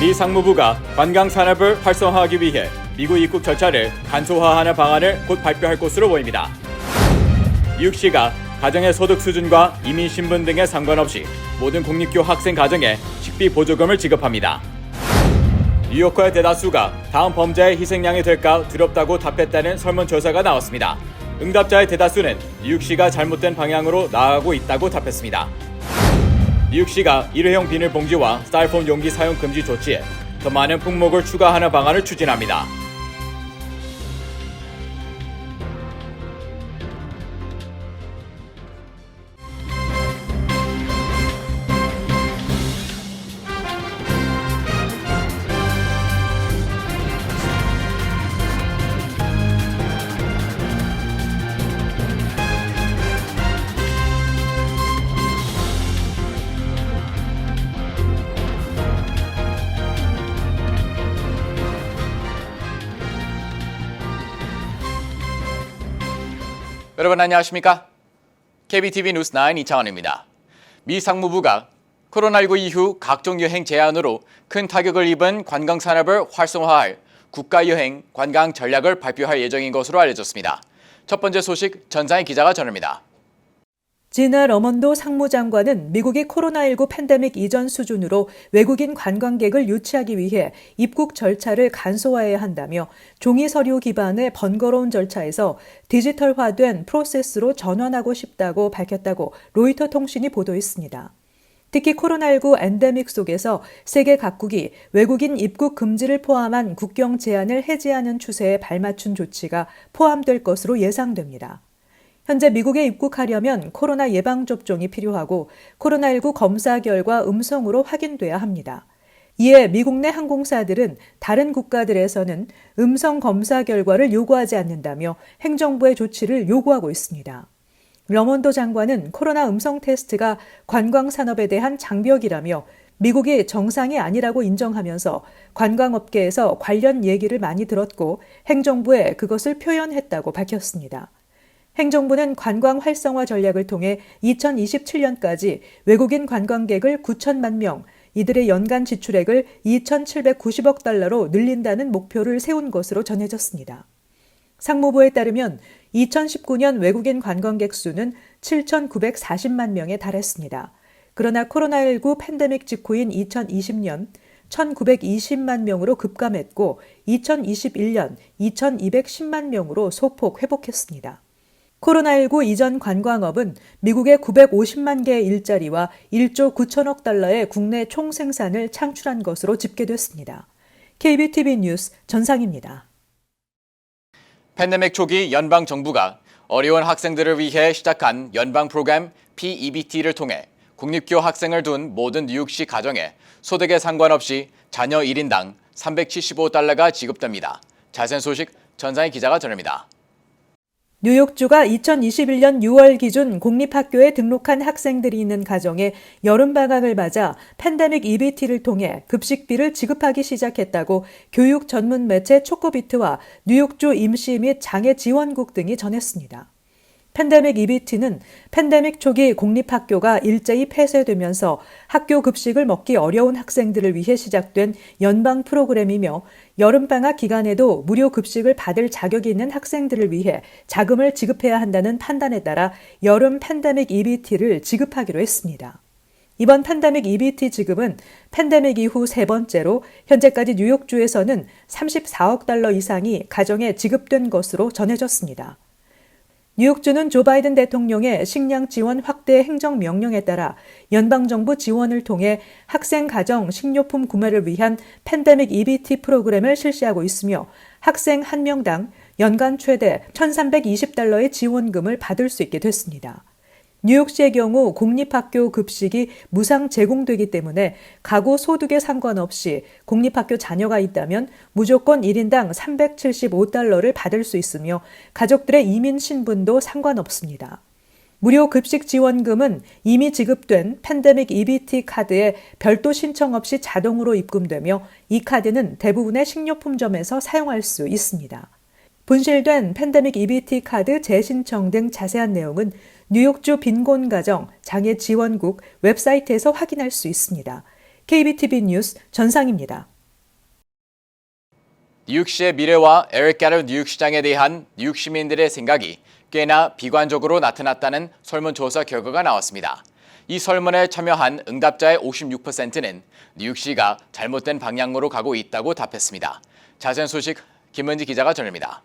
미 상무부가 관광 산업을 활성화하기 위해 미국 입국 절차를 간소화하는 방안을 곧 발표할 것으로 보입니다. 뉴욕시가 가정의 소득 수준과 이민 신분 등에 상관없이 모든 공립교 학생 가정에 식비 보조금을 지급합니다. 뉴요커의 대다수가 다음 범죄의 희생양이 될까 두렵다고 답했다는 설문조사가 나왔습니다. 응답자의 대다수는 뉴욕시가 잘못된 방향으로 나아가고 있다고 답했습니다. 뉴욕시가 일회용 비닐봉지와 스타일폼 용기 사용 금지 조치에 더 많은 품목을 추가하는 방안을 추진합니다. 여러분 안녕하십니까? KBTV 뉴스9 이창원입니다. 미 상무부가 코로나19 이후 각종 여행 제한으로 큰 타격을 입은 관광 산업을 활성화할 국가여행 관광 전략을 발표할 예정인 것으로 알려졌습니다. 첫 번째 소식 전상희 기자가 전합니다. 지나 러먼도 상무장관은 미국이 코로나19 팬데믹 이전 수준으로 외국인 관광객을 유치하기 위해 입국 절차를 간소화해야 한다며 종이 서류 기반의 번거로운 절차에서 디지털화된 프로세스로 전환하고 싶다고 밝혔다고 로이터 통신이 보도했습니다. 특히 코로나19 엔데믹 속에서 세계 각국이 외국인 입국 금지를 포함한 국경 제한을 해제하는 추세에 발맞춘 조치가 포함될 것으로 예상됩니다. 현재 미국에 입국하려면 코로나 예방접종이 필요하고 코로나19 검사 결과 음성으로 확인돼야 합니다. 이에 미국 내 항공사들은 다른 국가들에서는 음성 검사 결과를 요구하지 않는다며 행정부의 조치를 요구하고 있습니다. 러먼도 장관은 코로나 음성 테스트가 관광 산업에 대한 장벽이라며 미국이 정상이 아니라고 인정하면서 관광업계에서 관련 얘기를 많이 들었고 행정부에 그것을 표현했다고 밝혔습니다. 행정부는 관광 활성화 전략을 통해 2027년까지 외국인 관광객을 9천만 명, 이들의 연간 지출액을 2,790억 달러로 늘린다는 목표를 세운 것으로 전해졌습니다. 상무부에 따르면 2019년 외국인 관광객 수는 7,940만 명에 달했습니다. 그러나 코로나19 팬데믹 직후인 2020년 1,920만 명으로 급감했고 2021년 2,210만 명으로 소폭 회복했습니다. 코로나19 이전 관광업은 미국의 950만 개의 일자리와 1조 9천억 달러의 국내 총생산을 창출한 것으로 집계됐습니다. KBTV 뉴스 전상입니다. 팬데믹 초기 연방 정부가 어려운 학생들을 위해 시작한 연방 프로그램 PEBT를 통해 공립교 학생을 둔 모든 뉴욕시 가정에 소득에 상관없이 자녀 1인당 375달러가 지급됩니다. 자세한 소식 전상희 기자가 전합니다. 뉴욕주가 2021년 6월 기준 공립학교에 등록한 학생들이 있는 가정에 여름방학을 맞아 팬데믹 EBT를 통해 급식비를 지급하기 시작했다고 교육 전문 매체 초코비트와 뉴욕주 임시 및 장애 지원국 등이 전했습니다. 팬데믹 EBT는 팬데믹 초기 공립학교가 일제히 폐쇄되면서 학교 급식을 먹기 어려운 학생들을 위해 시작된 연방 프로그램이며 여름방학 기간에도 무료 급식을 받을 자격이 있는 학생들을 위해 자금을 지급해야 한다는 판단에 따라 여름 팬데믹 EBT를 지급하기로 했습니다. 이번 팬데믹 EBT 지급은 팬데믹 이후 세 번째로 현재까지 뉴욕주에서는 34억 달러 이상이 가정에 지급된 것으로 전해졌습니다. 뉴욕주는 조 바이든 대통령의 식량 지원 확대 행정명령에 따라 연방정부 지원을 통해 학생 가정 식료품 구매를 위한 팬데믹 EBT 프로그램을 실시하고 있으며 학생 1명당 연간 최대 1,320달러의 지원금을 받을 수 있게 됐습니다. 뉴욕시의 경우 공립학교 급식이 무상 제공되기 때문에 가구 소득에 상관없이 공립학교 자녀가 있다면 무조건 1인당 375달러를 받을 수 있으며 가족들의 이민 신분도 상관없습니다. 무료 급식 지원금은 이미 지급된 팬데믹 EBT 카드에 별도 신청 없이 자동으로 입금되며 이 카드는 대부분의 식료품점에서 사용할 수 있습니다. 분실된 팬데믹 EBT 카드 재신청 등 자세한 내용은 뉴욕주 빈곤가정 장애 지원국 웹사이트에서 확인할 수 있습니다. KBTV 뉴스 전상입니다. 뉴욕시의 미래와 에릭 가드 뉴욕시장에 대한 뉴욕 시민들의 생각이 꽤나 비관적으로 나타났다는 설문조사 결과가 나왔습니다. 이 설문에 참여한 응답자의 56%는 뉴욕시가 잘못된 방향으로 가고 있다고 답했습니다. 자세한 소식 김은지 기자가 전합니다.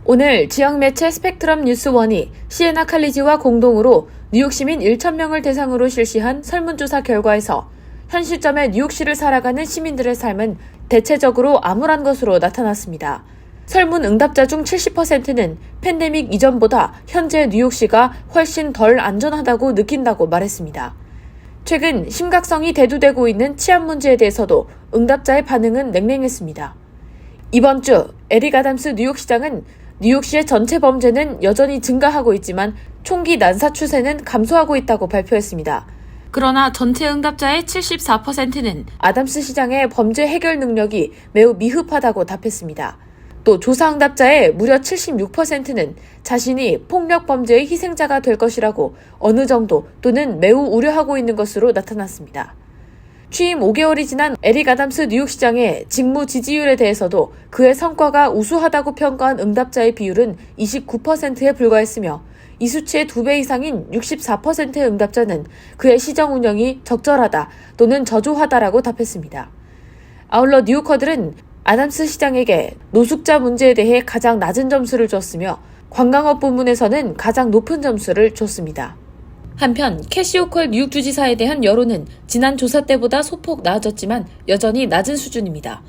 오늘 지역 매체 스펙트럼 뉴스원이 시에나 칼리지와 공동으로 뉴욕 시민 1,000명을 대상으로 실시한 설문조사 결과에서 현 시점에 뉴욕시를 살아가는 시민들의 삶은 대체적으로 암울한 것으로 나타났습니다. 설문 응답자 중 70%는 팬데믹 이전보다 현재 뉴욕시가 훨씬 덜 안전하다고 느낀다고 말했습니다. 최근 심각성이 대두되고 있는 치안 문제에 대해서도 응답자의 반응은 냉랭했습니다. 이번 주 에릭 아담스 뉴욕시장은 뉴욕시의 전체 범죄는 여전히 증가하고 있지만 총기 난사 추세는 감소하고 있다고 발표했습니다. 그러나 전체 응답자의 74%는 아담스 시장의 범죄 해결 능력이 매우 미흡하다고 답했습니다. 또 조사 응답자의 무려 76%는 자신이 폭력 범죄의 희생자가 될 것이라고 어느 정도 또는 매우 우려하고 있는 것으로 나타났습니다. 취임 5개월이 지난 에릭 아담스 뉴욕시장의 직무 지지율에 대해서도 그의 성과가 우수하다고 평가한 응답자의 비율은 29%에 불과했으며 이 수치의 2배 이상인 64%의 응답자는 그의 시정 운영이 적절하다 또는 저조하다라고 답했습니다. 아울러 뉴요커들은 아담스 시장에게 노숙자 문제에 대해 가장 낮은 점수를 줬으며 관광업 부문에서는 가장 높은 점수를 줬습니다. 한편 캐시 호컬 뉴욕 주지사에 대한 여론은 지난 조사 때보다 소폭 나아졌지만 여전히 낮은 수준입니다.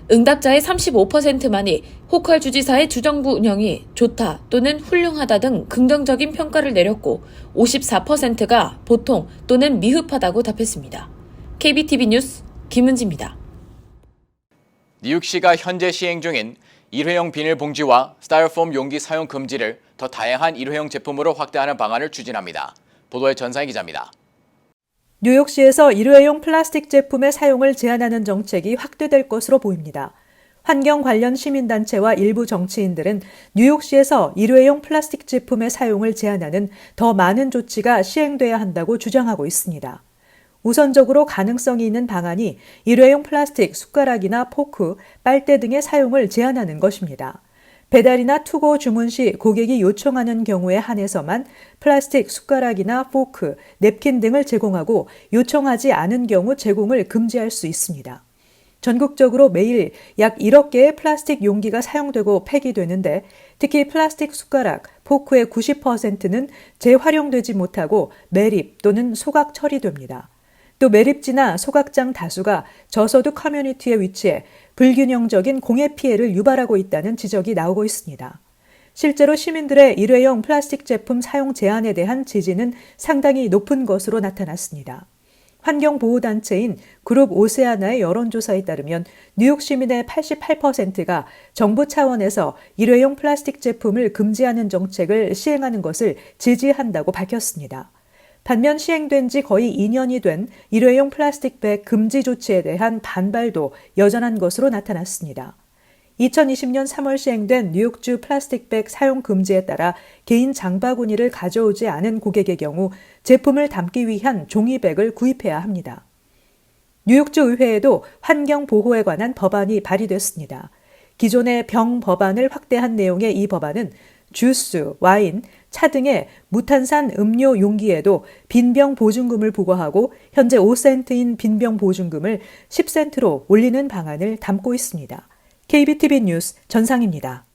응답자의 35%만이 호컬 주지사의 주정부 운영이 좋다 또는 훌륭하다 등 긍정적인 평가를 내렸고 54%가 보통 또는 미흡하다고 답했습니다. KBTV 뉴스 김은지입니다. 뉴욕시가 현재 시행 중인 일회용 비닐봉지와 스타이로폼 용기 사용 금지를 더 다양한 일회용 제품으로 확대하는 방안을 추진합니다. 보도의 전상희 기자입니다. 뉴욕시에서 일회용 플라스틱 제품의 사용을 제한하는 정책이 확대될 것으로 보입니다. 환경 관련 시민단체와 일부 정치인들은 뉴욕시에서 일회용 플라스틱 제품의 사용을 제한하는 더 많은 조치가 시행돼야 한다고 주장하고 있습니다. 우선적으로 가능성이 있는 방안이 일회용 플라스틱 숟가락이나 포크, 빨대 등의 사용을 제한하는 것입니다. 배달이나 투고 주문 시 고객이 요청하는 경우에 한해서만 플라스틱 숟가락이나 포크, 냅킨 등을 제공하고 요청하지 않은 경우 제공을 금지할 수 있습니다. 전국적으로 매일 약 1억 개의 플라스틱 용기가 사용되고 폐기되는데 특히 플라스틱 숟가락, 포크의 90%는 재활용되지 못하고 매립 또는 소각 처리됩니다. 또 매립지나 소각장 다수가 저소득 커뮤니티에 위치해 불균형적인 공해 피해를 유발하고 있다는 지적이 나오고 있습니다. 실제로 시민들의 일회용 플라스틱 제품 사용 제한에 대한 지지는 상당히 높은 것으로 나타났습니다. 환경보호단체인 그룹 오세아나의 여론조사에 따르면 뉴욕 시민의 88%가 정부 차원에서 일회용 플라스틱 제품을 금지하는 정책을 시행하는 것을 지지한다고 밝혔습니다. 반면 시행된 지 거의 2년이 된 일회용 플라스틱백 금지 조치에 대한 반발도 여전한 것으로 나타났습니다. 2020년 3월 시행된 뉴욕주 플라스틱백 사용 금지에 따라 개인 장바구니를 가져오지 않은 고객의 경우 제품을 담기 위한 종이백을 구입해야 합니다. 뉴욕주 의회에도 환경보호에 관한 법안이 발의됐습니다. 기존의 병 법안을 확대한 내용의 이 법안은 주스, 와인, 차 등의 무탄산 음료 용기에도 빈병 보증금을 부과하고 현재 5센트인 빈병 보증금을 10센트로 올리는 방안을 담고 있습니다. KBTV 뉴스 전상입니다.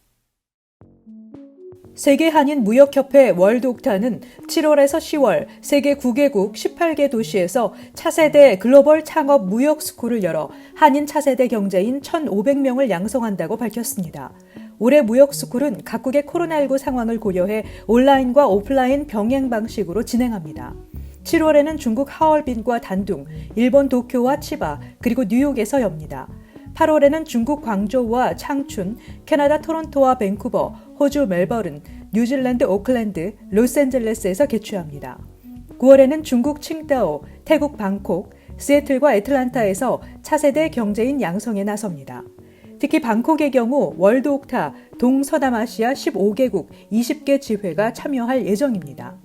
세계 한인 무역협회 월드옥타는 7월에서 10월 세계 9개국 18개 도시에서 차세대 글로벌 창업 무역 스쿨을 열어 한인 차세대 경제인 1,500명을 양성한다고 밝혔습니다. 올해 무역 스쿨은 각국의 코로나19 상황을 고려해 온라인과 오프라인 병행 방식으로 진행합니다. 7월에는 중국 하얼빈과 단둥, 일본 도쿄와 치바, 그리고 뉴욕에서 엽니다. 8월에는 중국 광저우와 창춘, 캐나다 토론토와 밴쿠버, 호주 멜버른, 뉴질랜드 오클랜드, 로스앤젤레스에서 개최합니다. 9월에는 중국 칭다오, 태국 방콕, 시애틀과 애틀란타에서 차세대 경제인 양성에 나섭니다. 특히 방콕의 경우 월드옥타 동서남아시아 15개국 20개 지회가 참여할 예정입니다.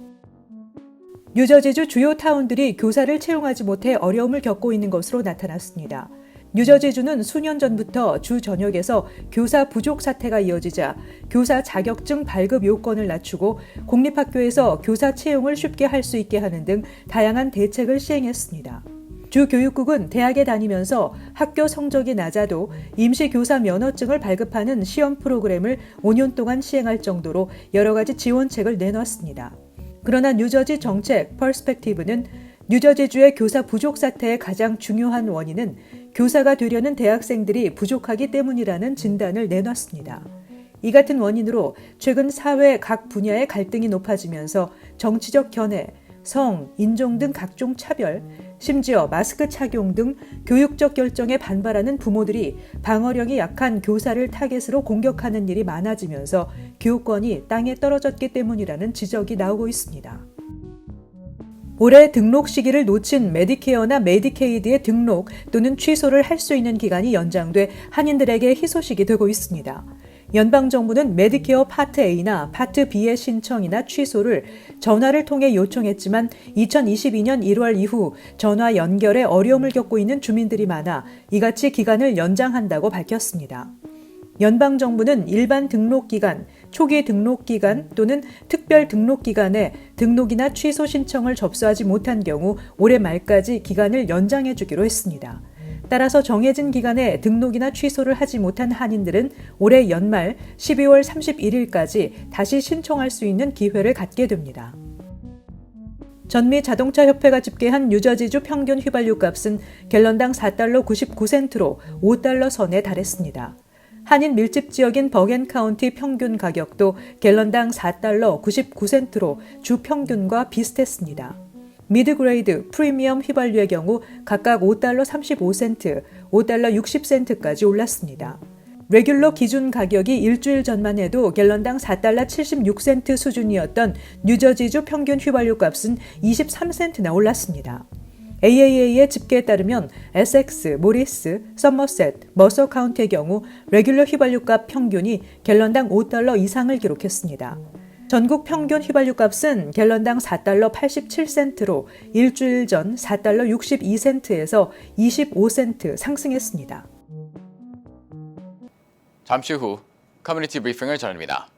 뉴저지주 주요 타운들이 교사를 채용하지 못해 어려움을 겪고 있는 것으로 나타났습니다. 뉴저지주는 수년 전부터 주 전역에서 교사 부족 사태가 이어지자 교사 자격증 발급 요건을 낮추고 공립학교에서 교사 채용을 쉽게 할 수 있게 하는 등 다양한 대책을 시행했습니다. 주 교육국은 대학에 다니면서 학교 성적이 낮아도 임시교사 면허증을 발급하는 시험 프로그램을 5년 동안 시행할 정도로 여러 가지 지원책을 내놨습니다. 그러나 뉴저지 정책 퍼스펙티브는 뉴저지주의 교사 부족 사태의 가장 중요한 원인은 교사가 되려는 대학생들이 부족하기 때문이라는 진단을 내놨습니다. 이 같은 원인으로 최근 사회 각 분야의 갈등이 높아지면서 정치적 견해, 성, 인종 등 각종 차별, 심지어 마스크 착용 등 교육적 결정에 반발하는 부모들이 방어력이 약한 교사를 타겟으로 공격하는 일이 많아지면서 교육권이 땅에 떨어졌기 때문이라는 지적이 나오고 있습니다. 올해 등록 시기를 놓친 메디케어나 메디케이드의 등록 또는 취소를 할 수 있는 기간이 연장돼 한인들에게 희소식이 되고 있습니다. 연방정부는 메디케어 파트 A나 파트 B의 신청이나 취소를 전화를 통해 요청했지만 2022년 1월 이후 전화 연결에 어려움을 겪고 있는 주민들이 많아 이같이 기간을 연장한다고 밝혔습니다. 연방정부는 일반 등록기간, 초기 등록기간 또는 특별 등록기간에 등록이나 취소 신청을 접수하지 못한 경우 올해 말까지 기간을 연장해 주기로 했습니다. 따라서 정해진 기간에 등록이나 취소를 하지 못한 한인들은 올해 연말 12월 31일까지 다시 신청할 수 있는 기회를 갖게 됩니다. 전미 자동차 협회가 집계한 뉴저지주 평균 휘발유 값은 갤런당 4달러 99센트로 5달러 선에 달했습니다. 한인 밀집 지역인 버겐 카운티 평균 가격도 갤런당 4달러 99센트로 주 평균과 비슷했습니다. 미드그레이드, 프리미엄 휘발유의 경우 각각 5달러 35센트, 5달러 60센트까지 올랐습니다. 레귤러 기준 가격이 일주일 전만 해도 갤런당 4달러 76센트 수준이었던 뉴저지주 평균 휘발유 값은 23센트나 올랐습니다. AAA의 집계에 따르면 에섹스, 모리스, 서머셋, 머서 카운티의 경우 레귤러 휘발유값 평균이 갤런당 5달러 이상을 기록했습니다. 전국 평균 휘발유값은 갤런당 4달러 87센트로 일주일 전 4달러 62센트에서 25센트 상승했습니다. 잠시 후 커뮤니티 브리핑을 전합니다.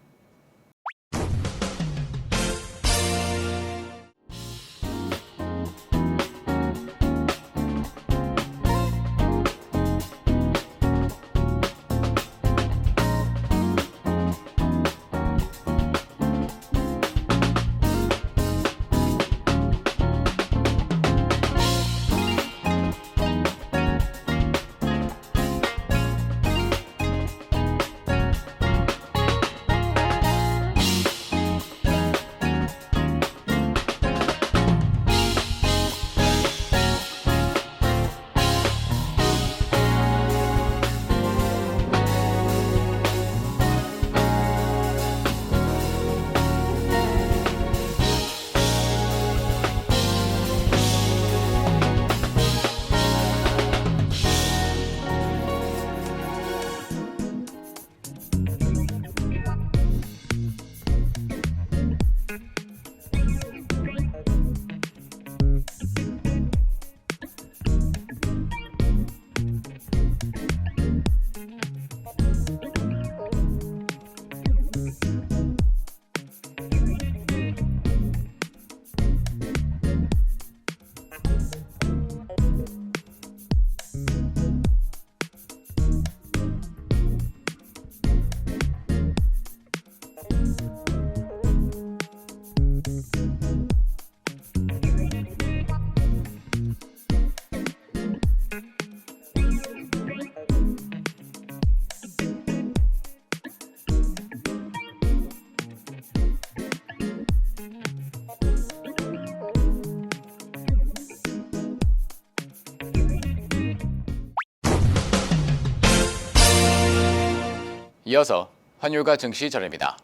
이어서 환율과 증시 전입니다.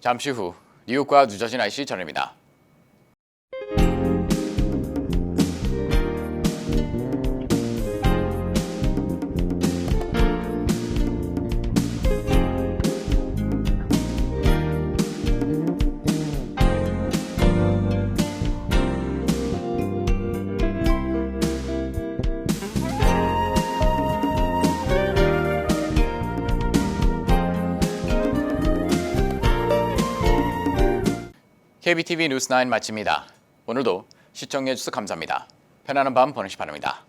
잠시 후 뉴욕과 뉴저지 날씨 전해드립니다. KBTV 뉴스9 마칩니다. 오늘도 시청해주셔서 감사합니다. 편안한 밤 보내시 바랍니다.